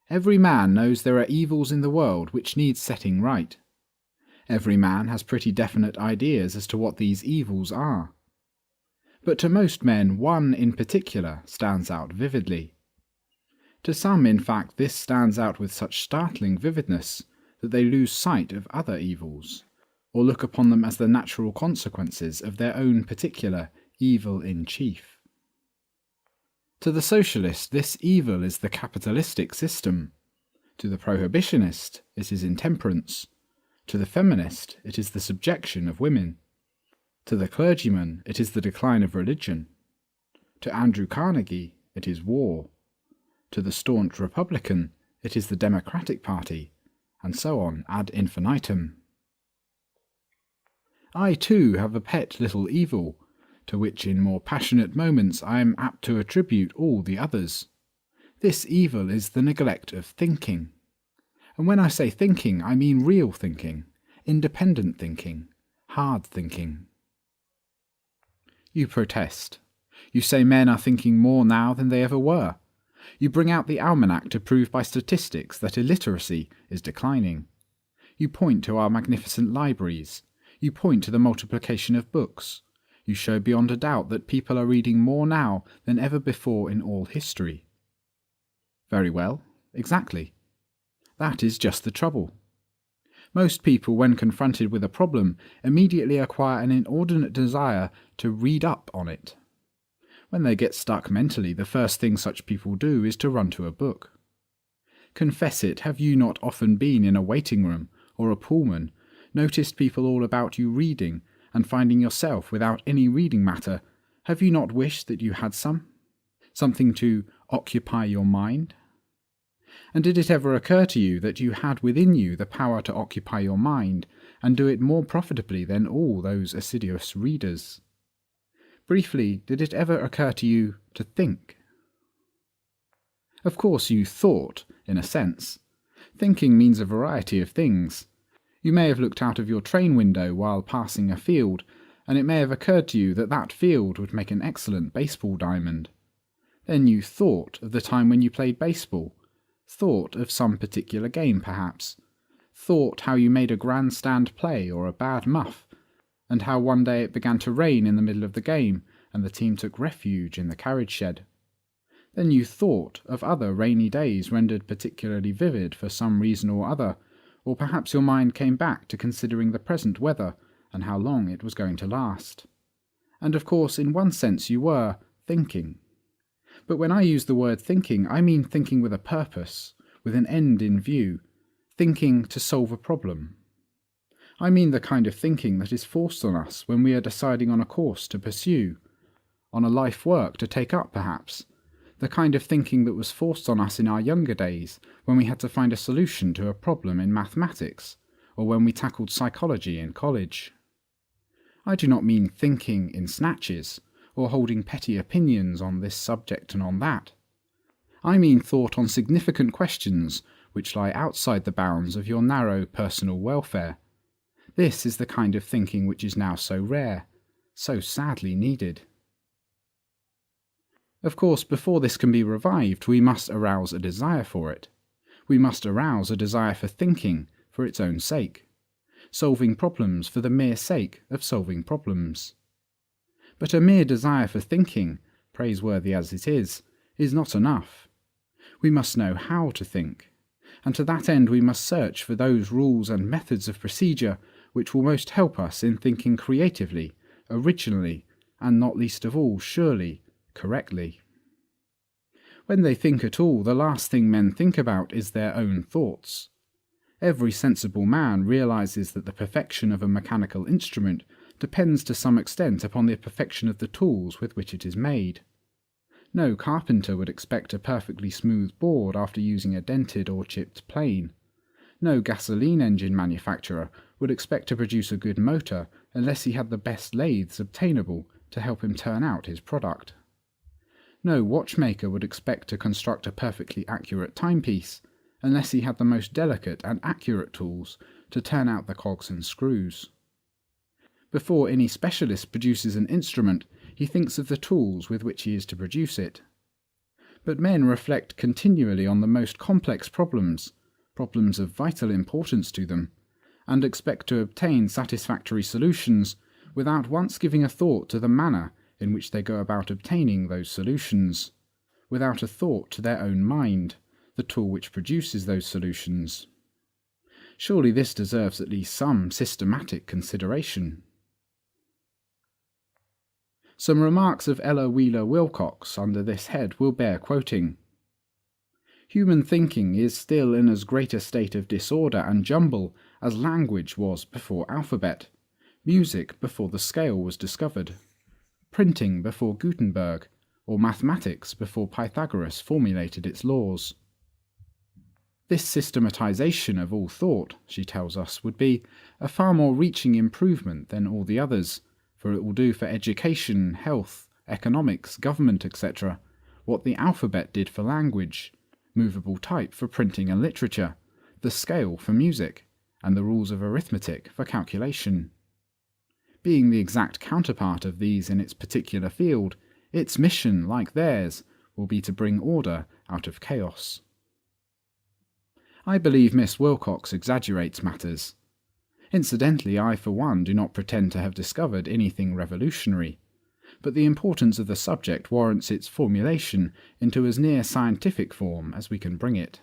Every man knows there are evils in the world which need setting right. Every man has pretty definite ideas as to what these evils are. But to most men, one in particular stands out vividly. To some, in fact, this stands out with such startling vividness that they lose sight of other evils, or look upon them as the natural consequences of their own particular evil in chief. To the socialist, this evil is the capitalistic system. To the prohibitionist, it is intemperance. To the feminist, it is the subjection of women. To the clergyman, it is the decline of religion. To Andrew Carnegie, it is war. To the staunch Republican, it is the Democratic Party, and so on ad infinitum. I too have a pet little evil, to which in more passionate moments I am apt to attribute all the others. This evil is the neglect of thinking. And when I say thinking, I mean real thinking, independent thinking, hard thinking. You protest. You say men are thinking more now than they ever were. You bring out the almanac to prove by statistics that illiteracy is declining. You point to our magnificent libraries. You point to the multiplication of books. You show beyond a doubt that people are reading more now than ever before in all history. Very well, exactly. That is just the trouble. Most people, when confronted with a problem, immediately acquire an inordinate desire to read up on it. When they get stuck mentally, the first thing such people do is to run to a book. Confess it, have you not often been in a waiting room or a Pullman, noticed people all about you reading, and finding yourself without any reading matter? Have you not wished that you had something to occupy your mind? And did it ever occur to you that you had within you the power to occupy your mind, and do it more profitably than all those assiduous readers? Briefly, did it ever occur to you to think? Of course you thought, in a sense. Thinking means a variety of things. You may have looked out of your train window while passing a field, and it may have occurred to you that that field would make an excellent baseball diamond. Then you thought of the time when you played baseball, thought of some particular game perhaps, thought how you made a grandstand play or a bad muff, and how one day it began to rain in the middle of the game and the team took refuge in the carriage shed. Then you thought of other rainy days rendered particularly vivid for some reason or other, or perhaps your mind came back to considering the present weather and how long it was going to last. And of course, in one sense you were thinking. But when I use the word thinking, I mean thinking with a purpose, with an end in view, thinking to solve a problem. I mean the kind of thinking that is forced on us when we are deciding on a course to pursue, on a life work to take up perhaps, the kind of thinking that was forced on us in our younger days when we had to find a solution to a problem in mathematics, or when we tackled psychology in college. I do not mean thinking in snatches, or holding petty opinions on this subject and on that. I mean thought on significant questions which lie outside the bounds of your narrow personal welfare. This is the kind of thinking which is now so rare, so sadly needed. Of course, before this can be revived, we must arouse a desire for it. We must arouse a desire for thinking for its own sake, solving problems for the mere sake of solving problems. But a mere desire for thinking, praiseworthy as it is not enough. We must know how to think, and to that end we must search for those rules and methods of procedure which will most help us in thinking creatively, originally, and not least of all, surely, correctly. When they think at all, the last thing men think about is their own thoughts. Every sensible man realizes that the perfection of a mechanical instrument depends to some extent upon the perfection of the tools with which it is made. No carpenter would expect a perfectly smooth board after using a dented or chipped plane. No gasoline engine manufacturer would expect to produce a good motor unless he had the best lathes obtainable to help him turn out his product. No watchmaker would expect to construct a perfectly accurate timepiece unless he had the most delicate and accurate tools to turn out the cogs and screws. Before any specialist produces an instrument, he thinks of the tools with which he is to produce it. But men reflect continually on the most complex problems, problems of vital importance to them, and expect to obtain satisfactory solutions without once giving a thought to the manner in which they go about obtaining those solutions, without a thought to their own mind, the tool which produces those solutions. Surely this deserves at least some systematic consideration. Some remarks of Ella Wheeler Wilcox under this head will bear quoting. Human thinking is still in as great a state of disorder and jumble as language was before alphabet, music before the scale was discovered, printing before Gutenberg, or mathematics before Pythagoras formulated its laws. This systematization of all thought, she tells us, would be a far more reaching improvement than all the others, for it will do for education, health, economics, government, etc., what the alphabet did for language, movable type for printing and literature, the scale for music, and the rules of arithmetic for calculation. Being the exact counterpart of these in its particular field, its mission, like theirs, will be to bring order out of chaos. I believe Miss Wilcox exaggerates matters. Incidentally, I for one do not pretend to have discovered anything revolutionary, but the importance of the subject warrants its formulation into as near scientific form as we can bring it.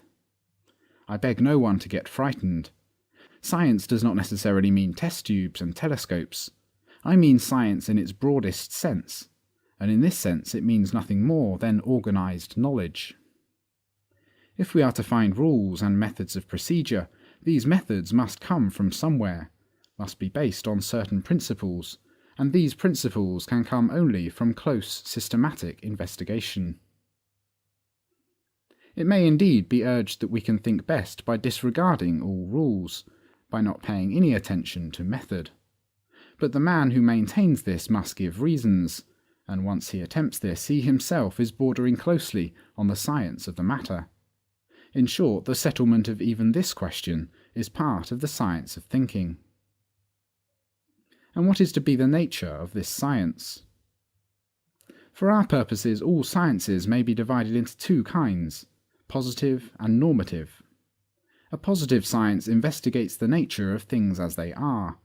I beg no one to get frightened. Science does not necessarily mean test tubes and telescopes. I mean science in its broadest sense, and in this sense it means nothing more than organized knowledge. If we are to find rules and methods of procedure, these methods must come from somewhere, must be based on certain principles, and these principles can come only from close, systematic investigation. It may indeed be urged that we can think best by disregarding all rules, by not paying any attention to method. But the man who maintains this must give reasons, and once he attempts this, he himself is bordering closely on the science of the matter. In short, the settlement of even this question is part of the science of thinking. And what is to be the nature of this science? For our purposes, all sciences may be divided into two kinds, positive and normative. A positive science investigates the nature of things as they are.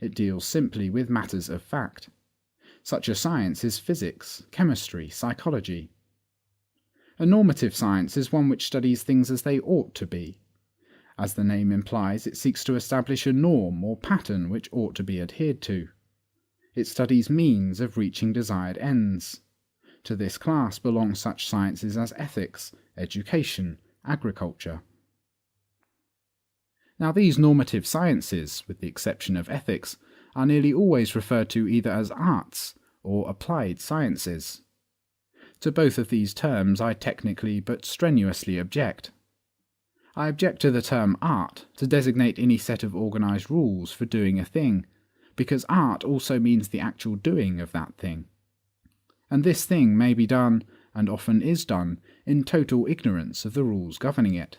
It deals simply with matters of fact. Such a science is physics, chemistry, psychology. A normative science is one which studies things as they ought to be. As the name implies, it seeks to establish a norm or pattern which ought to be adhered to. It studies means of reaching desired ends. To this class belong such sciences as ethics, education, agriculture. Now these normative sciences, with the exception of ethics, are nearly always referred to either as arts or applied sciences. To both of these terms I technically but strenuously object. I object to the term art to designate any set of organized rules for doing a thing, because art also means the actual doing of that thing. And this thing may be done, and often is done, in total ignorance of the rules governing it.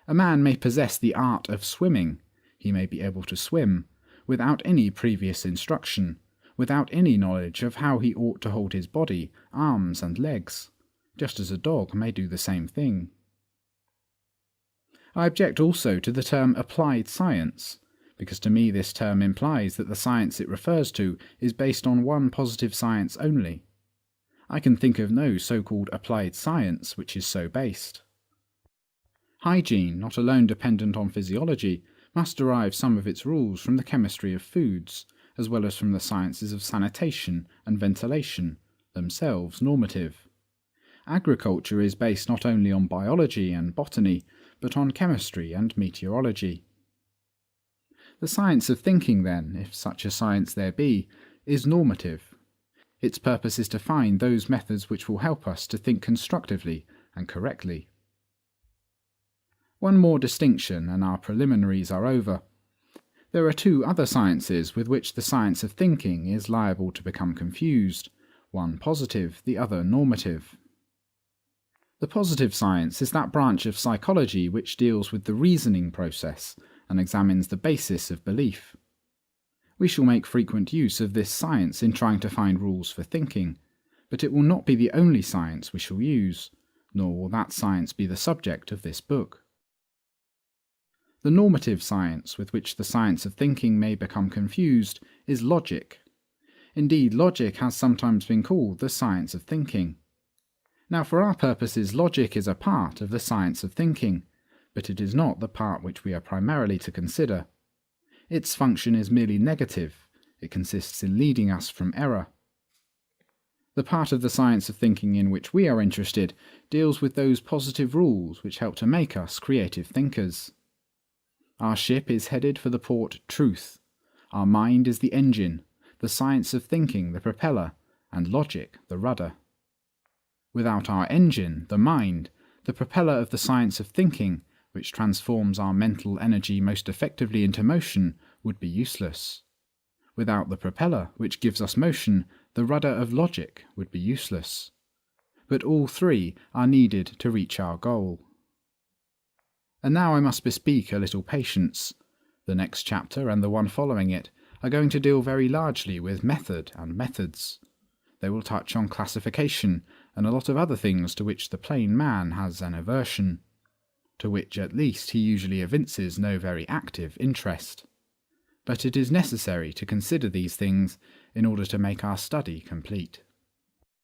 A man may possess the art of swimming, he may be able to swim, without any previous instruction, without any knowledge of how he ought to hold his body, arms and legs, just as a dog may do the same thing. I object also to the term applied science, because to me this term implies that the science it refers to is based on one positive science only. I can think of no so-called applied science which is so based. Hygiene, not alone dependent on physiology, must derive some of its rules from the chemistry of foods, as well as from the sciences of sanitation and ventilation, themselves normative. Agriculture is based not only on biology and botany, but on chemistry and meteorology. The science of thinking, then, if such a science there be, is normative. Its purpose is to find those methods which will help us to think constructively and correctly. One more distinction, and our preliminaries are over. There are two other sciences with which the science of thinking is liable to become confused, one positive, the other normative. The positive science is that branch of psychology which deals with the reasoning process and examines the basis of belief. We shall make frequent use of this science in trying to find rules for thinking, but it will not be the only science we shall use, nor will that science be the subject of this book. The normative science with which the science of thinking may become confused is logic. Indeed, logic has sometimes been called the science of thinking. Now, for our purposes, logic is a part of the science of thinking, but it is not the part which we are primarily to consider. Its function is merely negative. It consists in leading us from error. The part of the science of thinking in which we are interested deals with those positive rules which help to make us creative thinkers. Our ship is headed for the port Truth. Our mind is the engine, the science of thinking the propeller, and logic the rudder. Without our engine, the mind, the propeller of the science of thinking, which transforms our mental energy most effectively into motion, would be useless. Without the propeller, which gives us motion, the rudder of logic would be useless. But all three are needed to reach our goal. And now I must bespeak a little patience. The next chapter and the one following it are going to deal very largely with method and methods. They will touch on classification and a lot of other things to which the plain man has an aversion, to which at least he usually evinces no very active interest. But it is necessary to consider these things in order to make our study complete.